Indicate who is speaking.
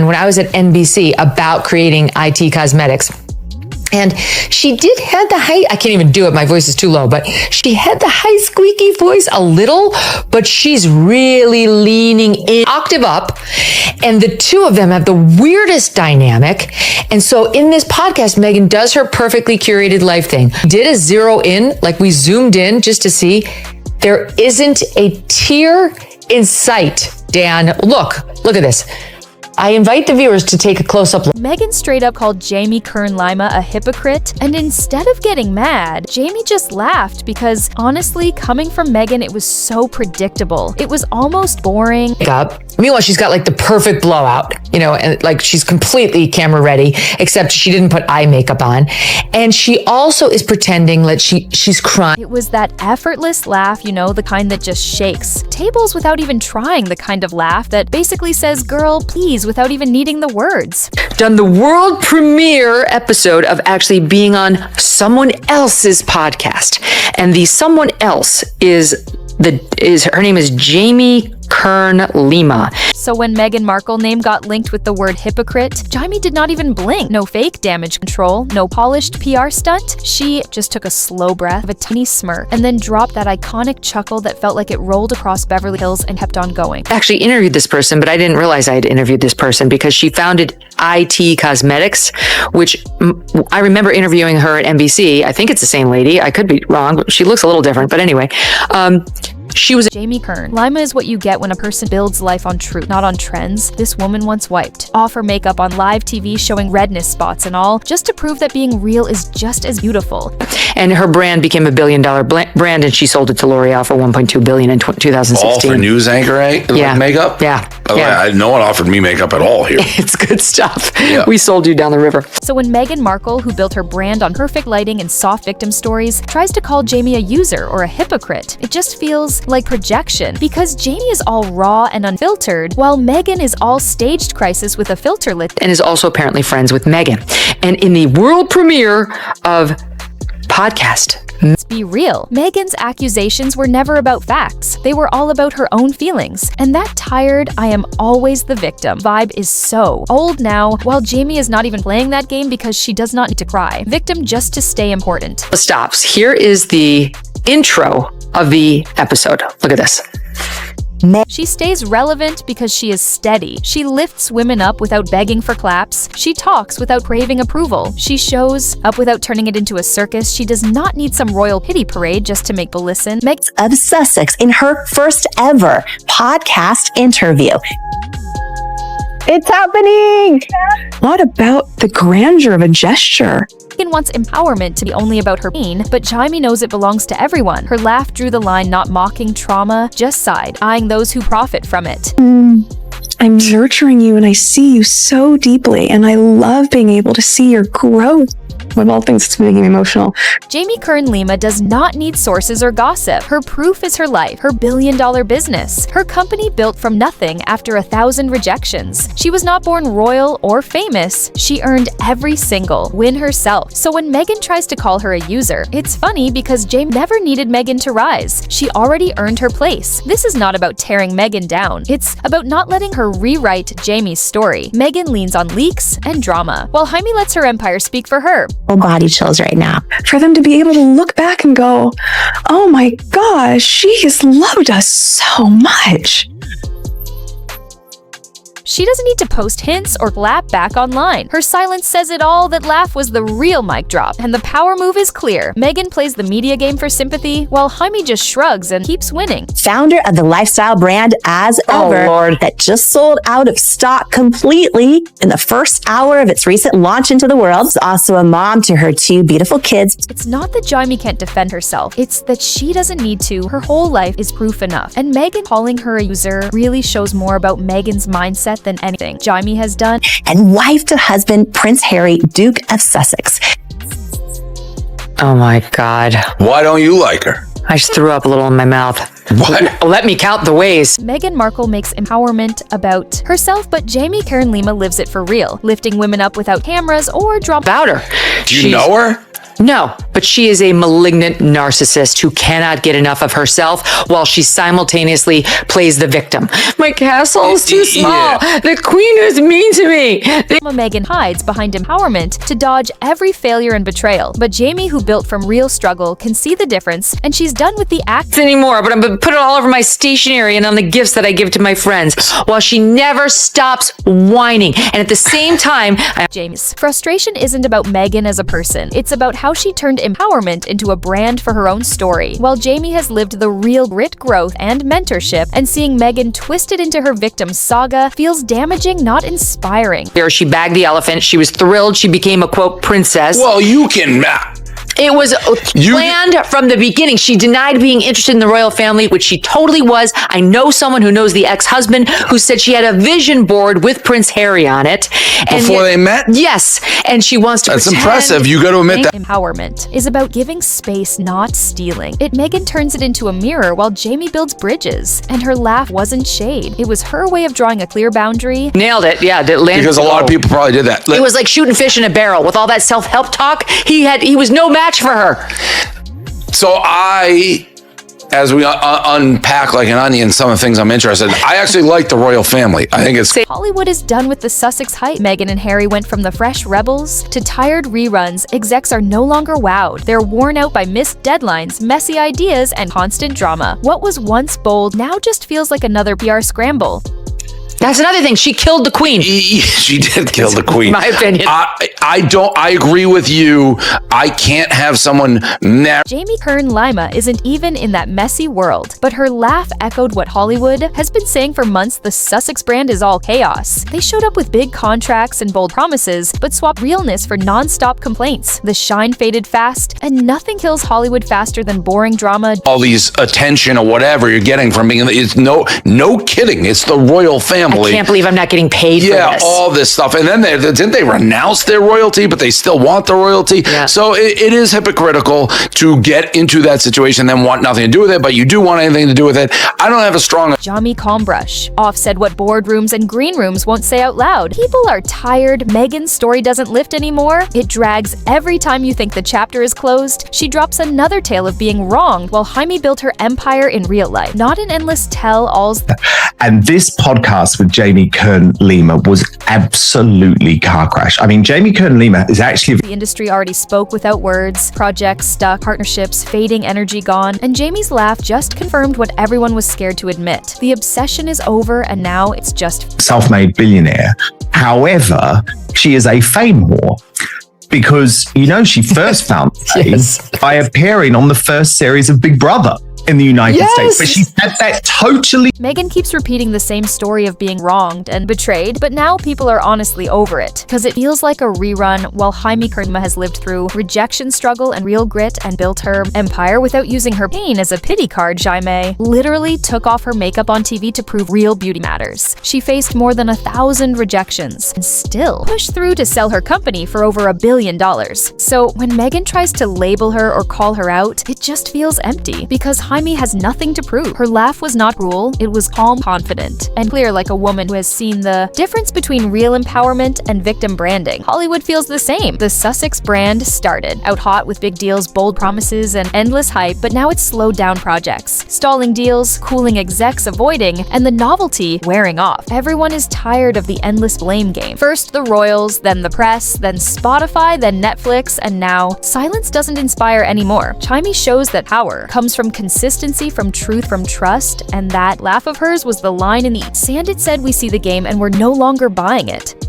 Speaker 1: when I was at NBC about creating IT cosmetics. And she did have the high, I can't even do it, my voice is too low, but she had the high squeaky voice a little, but she's really leaning in octave up. And the two of them have the weirdest dynamic. And so in this podcast, Meghan does her perfectly curated life thing. Did a zero in, like we zoomed in just to see there isn't a tear in sight. Dan, look at this. I invite the viewers to take a close-up look.
Speaker 2: Meghan straight up called Jamie Kern Lima a hypocrite, and instead of getting mad, Jamie just laughed because, honestly, coming from Meghan, it was so predictable. It was almost boring.
Speaker 1: Meanwhile, she's got like the perfect blowout, and like she's completely camera ready, except she didn't put eye makeup on. And she also is pretending that she's crying.
Speaker 2: It was that effortless laugh, the kind that just shakes tables without even trying, the kind of laugh that basically says, girl, please, without even needing the words.
Speaker 1: Done the world premiere episode of actually being on someone else's podcast. And the someone else her name is Jamie Kern Lima.
Speaker 2: So when Meghan Markle name got linked with the word hypocrite, Jamie did not even blink. No fake damage control, no polished PR stunt. She just took a slow breath of a tiny smirk and then dropped that iconic chuckle that felt like it rolled across Beverly Hills and kept on going.
Speaker 1: I actually interviewed this person, but I didn't realize I had interviewed this person because she founded IT Cosmetics, which I remember interviewing her at NBC. I think it's the same lady. I could be wrong, but she looks a little different. But anyway, she was
Speaker 2: Jamie Kern Lima is what you get when a person builds life on truth, not on trends. This woman once wiped off her makeup on live TV showing redness spots and all, just to prove that being real is just as beautiful.
Speaker 1: And her brand became $1 billion brand, and she sold it to L'Oreal for $1.2 billion in 2016.
Speaker 3: All for news anchor, makeup?
Speaker 1: Yeah.
Speaker 3: No one offered me makeup at all here.
Speaker 1: It's good stuff.
Speaker 3: Yeah.
Speaker 1: We sold you down the river.
Speaker 2: So when Meghan Markle, who built her brand on perfect lighting and soft victim stories, tries to call Jamie a user or a hypocrite, it just feels like projection, because Jamie is all raw and unfiltered, while Meghan is all staged crisis with a filter lit
Speaker 1: and is also apparently friends with Meghan. And in the world premiere of podcast,
Speaker 2: Let's be real. Meghan's accusations were never about facts. They were all about her own feelings. And that tired, I am always the victim vibe is so old now, while Jamie is not even playing that game because she does not need to cry. Victim just to stay important.
Speaker 1: Stops. Here is the intro of the episode. Look at this.
Speaker 2: She stays relevant because she is steady. She lifts women up without begging for claps. She talks without craving approval. She shows up without turning it into a circus. She does not need some royal pity parade just to make people listen.
Speaker 4: Meghan of Sussex in her first ever podcast interview. It's happening!
Speaker 5: What about the grandeur of a gesture?
Speaker 2: Meghan wants empowerment to be only about her pain, but Jamie knows it belongs to everyone. Her laugh drew the line, not mocking trauma, just side, eyeing those who profit from it.
Speaker 5: I'm nurturing you and I see you so deeply, and I love being able to see your growth. Of all things, it's making me emotional.
Speaker 2: Jamie Kern Lima does not need sources or gossip. Her proof is her life, her billion-dollar business. Her company built from nothing after 1,000 rejections. She was not born royal or famous. She earned every single win herself. So when Meghan tries to call her a user, it's funny because Jamie never needed Meghan to rise. She already earned her place. This is not about tearing Meghan down. It's about not letting her rewrite Jamie's story. Meghan leans on leaks and drama, while Jaime lets her empire speak for her.
Speaker 4: Body chills right now.
Speaker 5: For them to be able to look back and go, oh my gosh, she has loved us so much.
Speaker 2: She doesn't need to post hints or clap back online. Her silence says it all. That laugh was the real mic drop, and the power move is clear. Meghan plays the media game for sympathy, while Jaime just shrugs and keeps winning.
Speaker 4: Founder of the lifestyle brand As Ever,
Speaker 1: Lord,
Speaker 4: that just sold out of stock completely in the first hour of its recent launch into the world. She's also a mom to her 2 beautiful kids.
Speaker 2: It's not that Jamie can't defend herself. It's that she doesn't need to. Her whole life is proof enough. And Meghan calling her a user really shows more about Meghan's mindset than anything Jamie has done.
Speaker 4: And wife to husband Prince Harry, Duke of Sussex.
Speaker 1: oh my God.
Speaker 3: Why don't you like her?
Speaker 1: I just threw up a little in my mouth.
Speaker 3: What?
Speaker 1: Let me count the ways.
Speaker 2: Meghan Markle makes empowerment about herself, but Jamie Kern Lima lives it for real, lifting women up without cameras or drama.
Speaker 1: About her.
Speaker 3: Do you know her?
Speaker 1: No, but she is a malignant narcissist who cannot get enough of herself while she simultaneously plays the victim. My castle is too small. The queen is mean to me.
Speaker 2: Meghan hides behind empowerment to dodge every failure and betrayal. But Jamie, who built from real struggle, can see the difference, and she's done with the act
Speaker 1: anymore, but I'm gonna put it all over my stationery and on the gifts that I give to my friends, while she never stops whining. And at the same time,
Speaker 2: Jamie's frustration isn't about Meghan as a person. It's about how she turned empowerment into a brand for her own story. While Jamie has lived the real grit, growth, and mentorship, and seeing Meghan twisted into her victim saga feels damaging, not inspiring.
Speaker 1: She bagged the elephant. She was thrilled she became a, quote, princess.
Speaker 3: Well, you can...
Speaker 1: It was planned from the beginning. She denied being interested in the royal family, which she totally was. I know someone who knows the ex-husband who said she had a vision board with Prince Harry on it.
Speaker 3: Before they met?
Speaker 1: Yes. And she wants to
Speaker 3: That's
Speaker 1: pretend.
Speaker 3: impressive. You got to admit that.
Speaker 2: Empowerment is about giving space, not stealing. Meghan turns it into a mirror while Jamie builds bridges. And her laugh wasn't shade. It was her way of drawing a clear boundary.
Speaker 1: Nailed it. Yeah.
Speaker 3: Because a lot of people probably did that.
Speaker 1: It was like shooting fish in a barrel. With all that self-help talk, he was no match for her.
Speaker 3: So as we unpack like an onion some of the things I'm interested in, I actually like the royal family. I think it's...
Speaker 2: Hollywood is done with the Sussex hype. Meghan and Harry went from the fresh rebels to tired reruns. Execs are no longer wowed. They're worn out by missed deadlines, messy ideas, and constant drama. What was once bold now just feels like another PR scramble.
Speaker 1: That's another thing. She killed the queen.
Speaker 3: She did kill the queen.
Speaker 1: My opinion.
Speaker 3: I agree with you. I can't have someone
Speaker 2: Jamie Kern Lima isn't even in that messy world, but her laugh echoed what Hollywood has been saying for months. The Sussex brand is all chaos. They showed up with big contracts and bold promises, but swapped realness for non-stop complaints. The shine faded fast, and nothing kills Hollywood faster than boring drama.
Speaker 3: All these attention or whatever you're getting from being... It's no kidding. It's the royal family.
Speaker 1: I can't believe I'm not getting paid for this.
Speaker 3: Yeah, all this stuff. And then didn't they renounce their royalty, but they still want the royalty?
Speaker 1: Yeah.
Speaker 3: So it is hypocritical to get into that situation and then want nothing to do with it, but you do want anything to do with it. I don't have a strong...
Speaker 2: Jamie Calmbrush off said what boardrooms and green rooms won't say out loud. People are tired. Meghan's story doesn't lift anymore. It drags every time you think the chapter is closed. She drops another tale of being wronged while Jaime built her empire in real life. Not an endless tell-alls.
Speaker 6: And this podcast with Jamie Kern Lima was absolutely car crash. I mean, Jamie Kern Lima is actually...
Speaker 2: The industry already spoke without words. Projects stuck, partnerships fading, energy gone. And Jamie's laugh just confirmed what everyone was scared to admit. The obsession is over, and now it's just...
Speaker 6: self-made billionaire. However, she is a fame whore. Because, she first found fame by appearing on the first series of Big Brother in the United States, but she said that totally...
Speaker 2: Meghan keeps repeating the same story of being wronged and betrayed, but now people are honestly over it, because it feels like a rerun while Jaime Kern Lima has lived through rejection, struggle, and real grit and built her empire without using her pain as a pity card. Jaime literally took off her makeup on TV to prove real beauty matters. She faced more than 1,000 rejections and still pushed through to sell her company for over $1 billion. So when Meghan tries to label her or call her out, it just feels empty, because Jaime has nothing to prove. Her laugh was not cruel, it was calm, confident, and clear, like a woman who has seen the difference between real empowerment and victim branding. Hollywood feels the same. The Sussex brand started out hot with big deals, bold promises, and endless hype, but now it's slowed down projects, stalling deals, cooling execs avoiding, and the novelty wearing off. Everyone is tired of the endless blame game. First the royals, then the press, then Spotify, then Netflix, and now silence doesn't inspire anymore. Jaime shows that power comes from consistency, from truth, from trust, and that laugh of hers was the line in the sand. It said we see the game and we're no longer buying it.